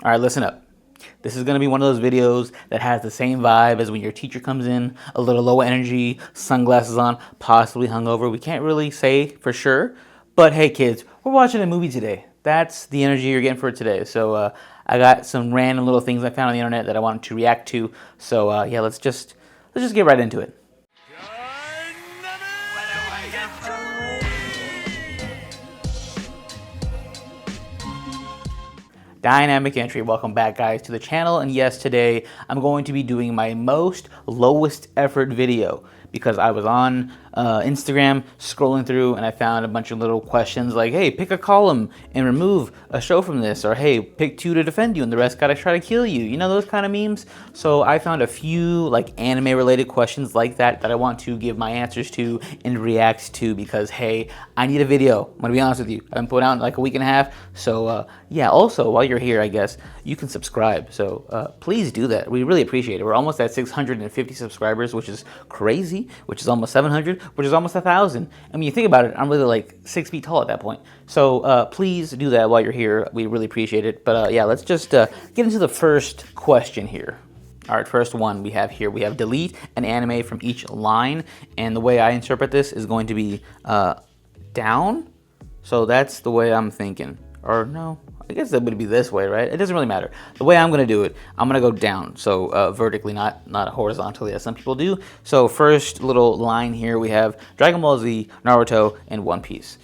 All right, listen up. This is going to be one of those videos that has the same vibe as when your teacher comes in, a little low energy, sunglasses on, possibly hungover. We can't really say for sure, but hey kids, we're watching a movie today. That's the energy you're getting for today. So I got some random little things I found on the internet that I wanted to react to. So yeah, let's just get right into it. Dynamic entry. Welcome back, guys, to the channel. And yes, today I'm going to be doing my most lowest effort video because I was on Instagram scrolling through and I found a bunch of little questions like, hey, pick a column and remove a show from this, or hey, pick two to defend you and the rest gotta try to kill you. You know, those kind of memes. So I found a few like anime related questions like that I want to give my answers to and react to because hey, I need a video. I'm gonna be honest with you. I've been putting out in like a week and a half. So yeah, also while you're here, I guess you can subscribe. So please do that. We really appreciate it. We're almost at 650 subscribers, which is crazy, which is almost 700, which is almost 1,000. I mean, you think about it, I'm really like 6 feet tall at that point. So please do that while you're here. We really appreciate it. But yeah, let's just get into the first question here. All right, first one we have here, we have delete an anime from each line. And the way I interpret this is going to be down. So that's the way I'm thinking. Or no, I guess that would be this way, right? It doesn't really matter. The way I'm going to do it, I'm going to go down. So vertically, not horizontally as some people do. So first little line here, we have Dragon Ball Z, Naruto, and One Piece.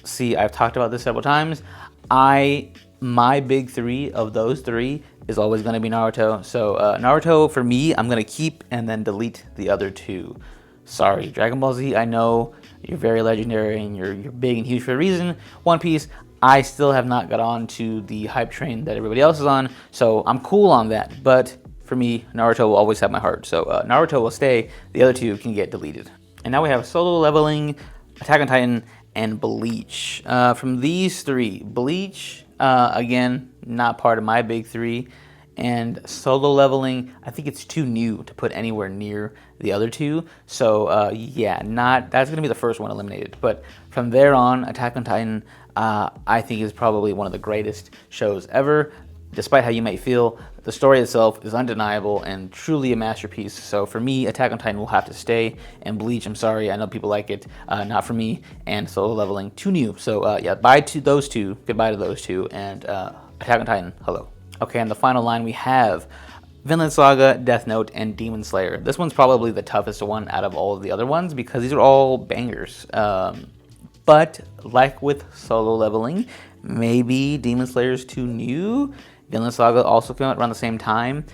See, I've talked about this several times. My big three of those three is always going to be Naruto. So Naruto, for me, I'm going to keep and then delete the other two. Sorry, Dragon Ball Z, I know you're very legendary and you're big and huge for a reason. One Piece, I still have not got on to the hype train that everybody else is on, so I'm cool on that. But for me, Naruto will always have my heart. So Naruto will stay, the other two can get deleted. And now we have Solo Leveling, Attack on Titan, and Bleach. From these three, Bleach, again, not part of my big three. And Solo Leveling, I think it's too new to put anywhere near the other two. So yeah, that's gonna be the first one eliminated. But from there on, Attack on Titan, I think is probably one of the greatest shows ever. Despite how you might feel, the story itself is undeniable and truly a masterpiece. So for me, Attack on Titan will have to stay. And Bleach, I'm sorry, I know people like it, not for me. And Solo Leveling, too new. So yeah, bye to those two, goodbye to those two, and Attack on Titan, hello. Okay, and the final line we have Vinland Saga, Death Note, and Demon Slayer. This one's probably the toughest one out of all of the other ones because these are all bangers. But like with Solo Leveling, maybe Demon Slayer is too new. Vinland Saga also came out around the same time.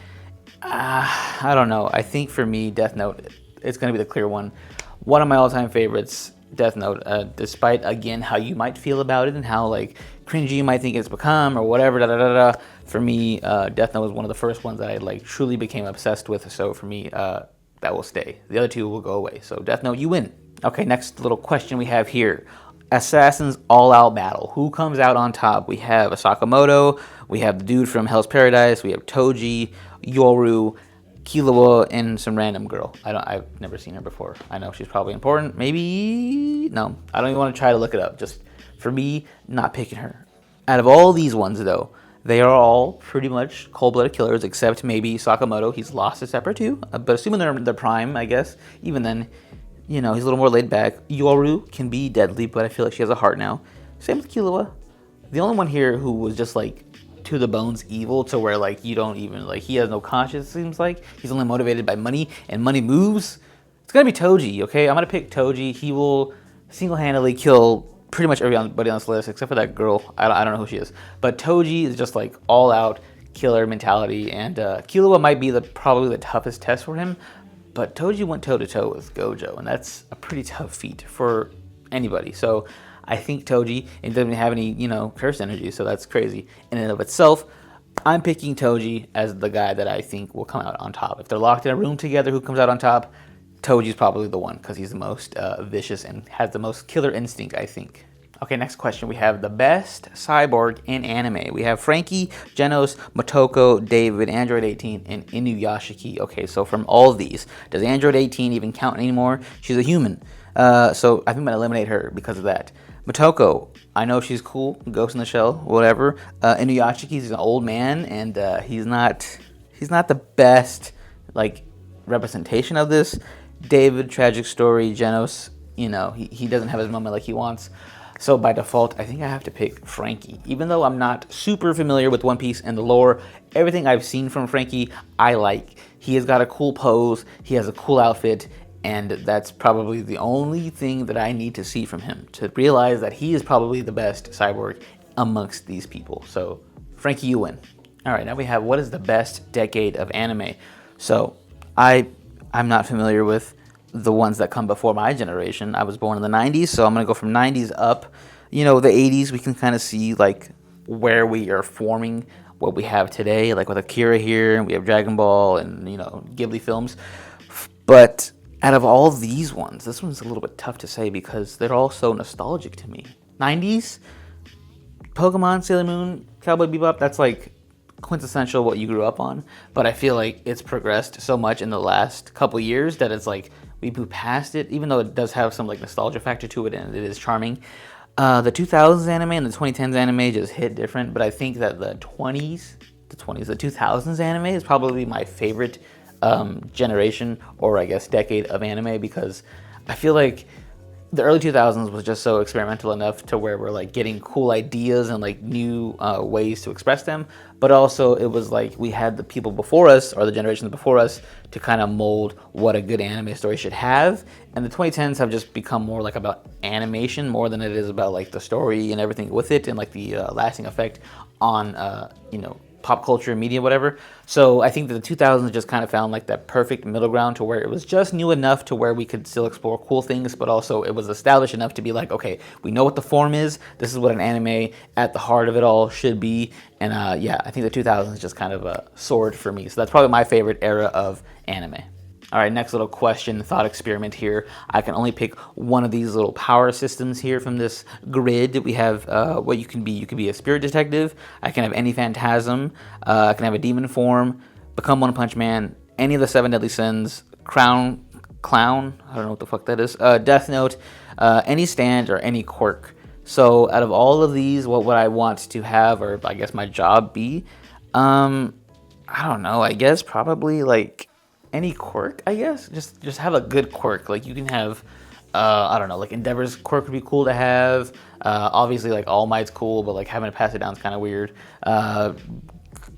I don't know. I think for me, Death Note, it's going to be the clear one. One of my all-time favorites, Death Note, despite, again, how you might feel about it and how, like, cringy you might think it's become or whatever, For me, Death Note was one of the first ones that I, like, truly became obsessed with. So for me, that will stay. The other two will go away. So Death Note, you win. Okay, next little question we have here. Assassin's All-Out Battle. Who comes out on top? We have Sakamoto, we have the dude from Hell's Paradise, we have Toji, Yoru, Killua, and some random girl. I've never seen her before. I know she's probably important. Maybe, no. I don't even want to try to look it up. Just, for me, not picking her. Out of all these ones, though, they are all pretty much cold-blooded killers, except maybe Sakamoto. He's lost his temper too, but assuming they're prime, I guess, even then, you know, he's a little more laid back. Yoru can be deadly, but I feel like she has a heart now. Same with Killua. The only one here who was just like to the bones evil to where like you don't even, like, he has no conscience, it seems like. He's only motivated by money and money moves. It's gonna be Toji, okay? I'm gonna pick Toji. He will single-handedly kill pretty much everybody on this list except for that girl. I don't know who she is. But Toji is just like all out killer mentality, and Killua might be probably the toughest test for him. But Toji went toe-to-toe with Gojo, and that's a pretty tough feat for anybody. So I think Toji, it doesn't have any, you know, curse energy, so that's crazy in and of itself. I'm picking Toji as the guy that I think will come out on top. If they're locked in a room together, who comes out on top? Toji's probably the one, because he's the most vicious and has the most killer instinct, I think. Okay, next question. We have the best cyborg in anime. We have Frankie, Genos, Motoko, David, Android 18, and Inuyashiki. Okay, so from all of these, does Android 18 even count anymore? She's a human. So I think I'm going to eliminate her because of that. Motoko, I know she's cool, Ghost in the Shell, whatever. Inuyashiki's an old man, and he's not the best like representation of this. David, tragic story. Genos, he doesn't have his moment like he wants. So by default, I think I have to pick Franky. Even though I'm not super familiar with One Piece and the lore, everything I've seen from Franky, I like. He has got a cool pose, he has a cool outfit, and that's probably the only thing that I need to see from him to realize that he is probably the best cyborg amongst these people. So Franky, you win. All right, now we have what is the best decade of anime. So I'm not familiar with the ones that come before my generation. I was born in the 90s, so I'm going to go from 90s up. The 80s, we can kind of see like where we are forming what we have today, like with Akira here, and we have Dragon Ball and, Ghibli films. But out of all these ones, this one's a little bit tough to say because they're all so nostalgic to me. 90s, Pokemon, Sailor Moon, Cowboy Bebop, that's like quintessential what you grew up on. But I feel like it's progressed so much in the last couple years that it's like we moved past it, even though it does have some like nostalgia factor to it and it is charming. The 2000s anime and the 2010s anime just hit different, but I think that the 2000s anime is probably my favorite generation, or I guess decade of anime, because I feel like the early 2000s was just so experimental enough to where we're like getting cool ideas and like new ways to express them, but also it was like we had the people before us, or the generations before us, to kind of mold what a good anime story should have. And the 2010s have just become more like about animation more than it is about like the story and everything with it, and like the lasting effect on pop culture, media, whatever. So I think that the 2000s just kind of found like that perfect middle ground to where it was just new enough to where we could still explore cool things, but also it was established enough to be like, okay, we know what the form is. This is what an anime at the heart of it all should be. And I think the 2000s just kind of soared for me. So that's probably my favorite era of anime. All right, next little question, thought experiment here. I can only pick one of these little power systems here from this grid. We have what you can be. You can be a spirit detective. I can have any phantasm. I can have a demon form, become One Punch Man, any of the 7 deadly sins, clown. I don't know what the fuck that is. Death Note, any stand or any quirk. So out of all of these, what would I want to have, or I guess my job be? I don't know. I guess probably like any quirk, I guess. Just have a good quirk. Like you can have, I don't know, like Endeavor's quirk would be cool to have. Obviously, like All Might's cool, but like having to pass it down is kind of weird.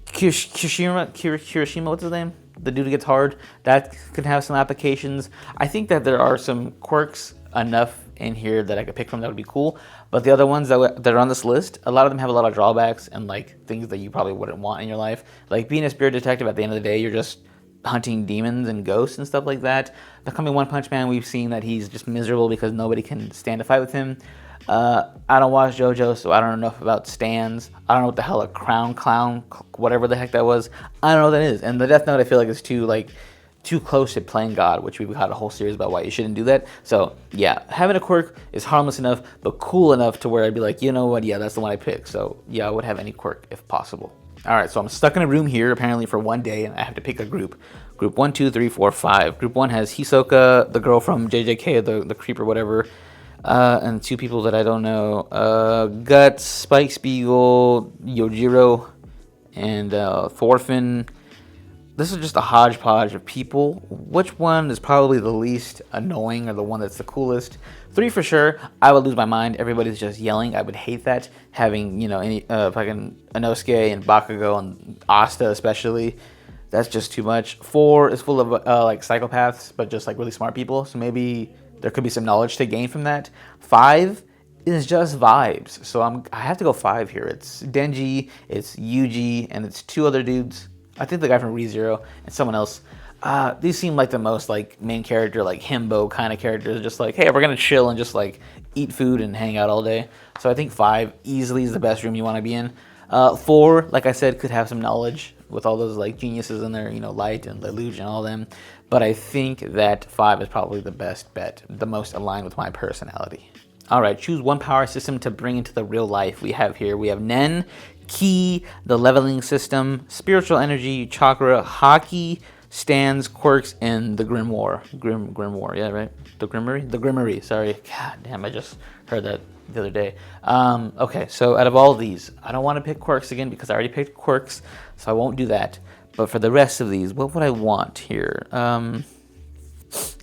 Kirishima, what's his name? The dude who gets hard. That can have some applications. I think that there are some quirks enough in here that I could pick from that would be cool. But the other ones that are on this list, a lot of them have a lot of drawbacks and like things that you probably wouldn't want in your life. Like being a spirit detective, at the end of the day, you're just hunting demons and ghosts and stuff like that. Becoming One Punch Man, we've seen that he's just miserable because nobody can stand a fight with him. I don't watch JoJo, so I don't know enough about stands. I don't know what the hell a crown clown, whatever the heck that was. I don't know what that is. And the Death Note, I feel like is too close to playing God, which we've had a whole series about why you shouldn't do that. So yeah, having a quirk is harmless enough, but cool enough to where I'd be like, you know what? Yeah, that's the one I picked. So yeah, I would have any quirk if possible. All right, so I'm stuck in a room here apparently for one day, and I have to pick a group. Group 1, 2, 3, 4, 5. Group 1 has Hisoka, the girl from JJK, the creep or whatever, and 2 people that I don't know. Guts, Spike Spiegel, Yojiro, and Thorfinn. This is just a hodgepodge of people. Which one is probably the least annoying or the one that's the coolest? 3 for sure. I would lose my mind. Everybody's just yelling. I would hate that. Having, any fucking Inosuke and Bakugo and Asta especially. That's just too much. 4 is full of like psychopaths, but just like really smart people. So maybe there could be some knowledge to gain from that. 5 is just vibes. So I have to go 5 here. It's Denji, it's Yuji, and it's 2 other dudes. I think the guy from ReZero and someone else. These seem like the most like main character, like himbo kind of characters. Just like, hey, we're gonna chill and just like eat food and hang out all day. So I think 5 easily is the best room you want to be in. 4, like I said, could have some knowledge with all those like geniuses in there, Light and Lelouch and all them. But I think that 5 is probably the best bet, the most aligned with my personality. All right, choose one power system to bring into the real life. We have Nen, Ki, the leveling system, spiritual energy, chakra, Haki, stands, quirks, and the Grimoire. Grimoire, yeah, right? The Grimoire, sorry. God damn, I just heard that the other day. Okay, so out of all of these, I don't want to pick quirks again because I already picked quirks, so I won't do that. But for the rest of these, what would I want here?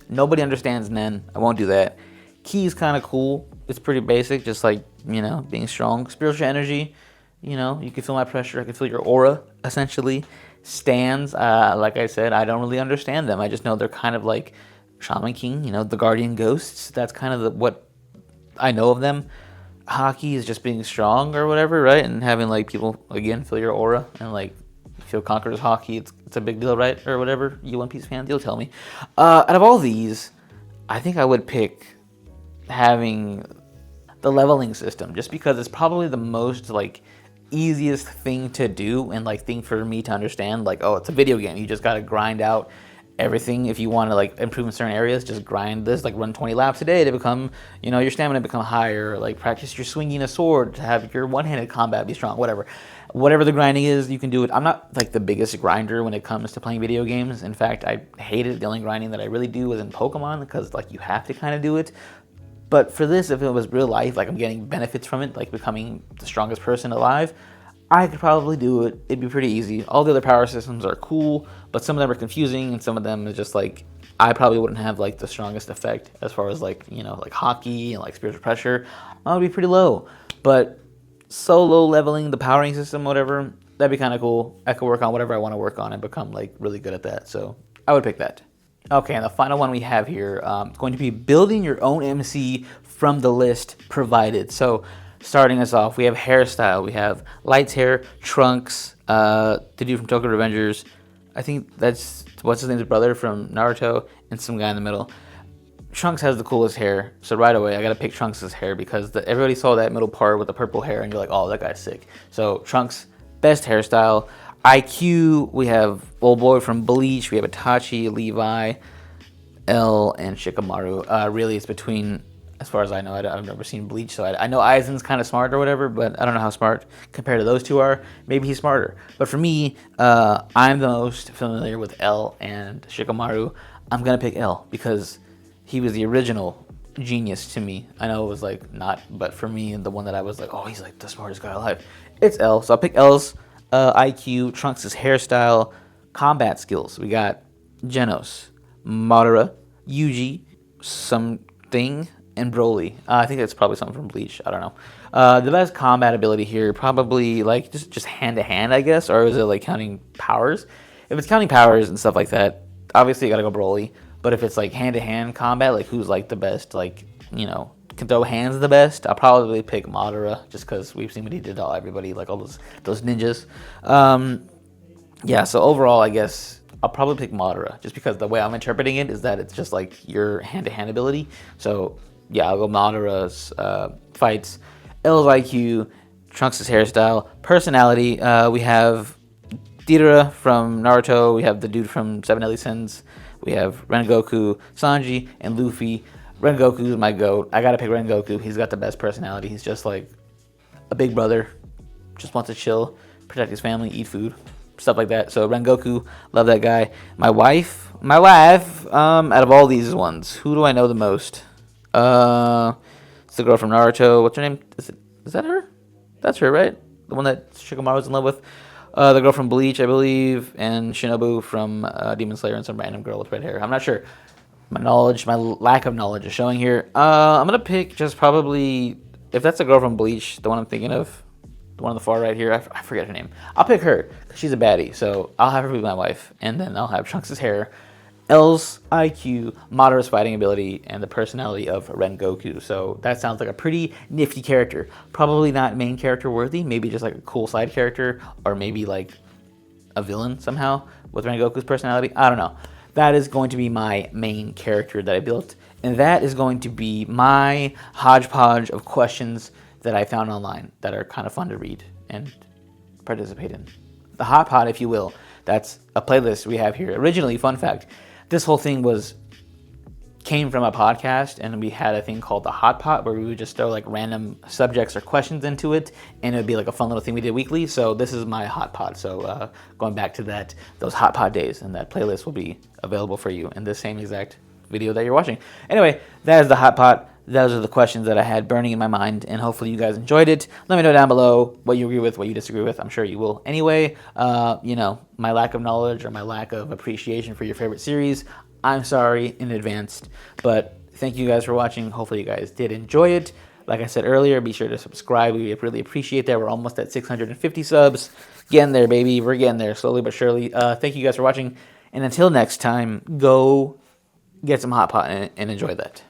Nobody understands Nen. I won't do that. Ki is kind of cool. It's pretty basic, just like, you know, being strong. Spiritual energy, you know, you can feel my pressure. I can feel your aura, essentially. Stands, like I said, I don't really understand them. I just know they're kind of like Shaman King, you know, the guardian ghosts. That's kind of what I know of them. Haki is just being strong or whatever, right? And having like people, again, feel your aura and like feel Conqueror's Haki. It's a big deal, right? Or whatever. You One Piece fans, you'll tell me. Out of all these, I think I would pick having the leveling system, just because it's probably the most like easiest thing to do and like thing for me to understand. Like, oh, it's a video game, you just gotta grind out everything. If you want to like improve in certain areas, just grind this, like run 20 laps a day to become, you know, your stamina become higher, like practice your swinging a sword to have your one-handed combat be strong, whatever the grinding is, you can do it. I'm not like the biggest grinder when it comes to playing video games. In fact, I hated the only grinding that I really do was in Pokemon, because like you have to kind of do it. But for this, if it was real life, like I'm getting benefits from it, like becoming the strongest person alive, I could probably do it. It'd be pretty easy. All the other power systems are cool, but some of them are confusing, and some of them is just like, I probably wouldn't have like the strongest effect as far as like, you know, like Haki and like spiritual pressure. I would be pretty low. But solo leveling the powering system, whatever, that'd be kind of cool. I could work on whatever I want to work on and become like really good at that. So I would pick that. Okay, and the final one we have here is going to be building your own MC from the list provided. So starting us off, we have hairstyle. We have Light's hair, Trunks, the dude from Tokyo Revengers. I think that's, what's his name's brother from Naruto, and some guy in the middle. Trunks has the coolest hair, so right away I gotta pick Trunks' hair, because everybody saw that middle part with the purple hair and you're like, oh, that guy's sick. So Trunks, best hairstyle. IQ, we have Old Boy from Bleach, we have Itachi, Levi, L, and Shikamaru. Really, it's between, as far as I know, I've never seen Bleach, so I know Aizen's kind of smart or whatever, but I don't know how smart compared to those two are. Maybe he's smarter. But for me, I'm the most familiar with L and Shikamaru. I'm going to pick L, because he was the original genius to me. I know it was like not, but for me, the one that I was like, oh, he's like the smartest guy alive. It's L, so I'll pick L's IQ, Trunks' hairstyle, combat skills. We got Genos, Madara, Yuji, something, and Broly. I think that's probably something from Bleach. I don't know. The best combat ability here, probably like just hand to hand, I guess, or is it like counting powers? If it's counting powers and stuff like that, obviously you gotta go Broly. But if it's like hand to hand combat, like who's like the best, like, you know, can throw hands the best, I'll probably pick Madara, just because we've seen what he did to everybody, like all those ninjas. Yeah, so overall, I guess I'll probably pick Madara, just because the way I'm interpreting it is that it's just like your hand-to-hand ability. So yeah, I'll go Madara's fights, L's IQ, Trunks' hairstyle, personality. We have Deidara from Naruto. We have the dude from Seven Deadly Sins. We have Rengoku, Sanji, and Luffy. Rengoku is my GOAT. I gotta pick Rengoku. He's got the best personality. He's just like a big brother. Just wants to chill, protect his family, eat food, stuff like that. So Rengoku, love that guy. My wife, out of all these ones, who do I know the most? It's the girl from Naruto. What's her name? Is that her? That's her, right? The one that Shikamaru's in love with. The girl from Bleach, I believe, and Shinobu from Demon Slayer, and some random girl with red hair. I'm not sure. My lack of knowledge is showing here. I'm going to pick just probably, if that's a girl from Bleach, the one I'm thinking of, the one on the far right here, I forget her name. I'll pick her, because she's a baddie, so I'll have her be my wife, and then I'll have Trunks' hair, L's IQ, Madara's fighting ability, and the personality of Rengoku. So that sounds like a pretty nifty character. Probably not main character worthy, maybe just like a cool side character, or maybe like a villain somehow with Rengoku's personality. I don't know. That is going to be my main character that I built, and that is going to be my hodgepodge of questions that I found online that are kind of fun to read and participate in. The Hot Pot, if you will, that's a playlist we have here. Originally, fun fact, this whole thing was came from a podcast, and we had a thing called the Hot Pot where we would just throw like random subjects or questions into it, and it would be like a fun little thing we did weekly. So this is my Hot Pot. So going back to those Hot Pot days, and that playlist will be available for you in the same exact video that you're watching. Anyway, that is the Hot Pot. Those are the questions that I had burning in my mind, and hopefully you guys enjoyed it. Let me know down below what you agree with, what you disagree with. I'm sure you will anyway. My lack of knowledge or my lack of appreciation for your favorite series, I'm sorry in advance, but thank you guys for watching. Hopefully you guys did enjoy it. Like I said earlier, be sure to subscribe. We really appreciate that. We're almost at 650 subs. Getting there, baby. We're getting there slowly but surely. Thank you guys for watching, and until next time, go get some Hot Pot and enjoy that.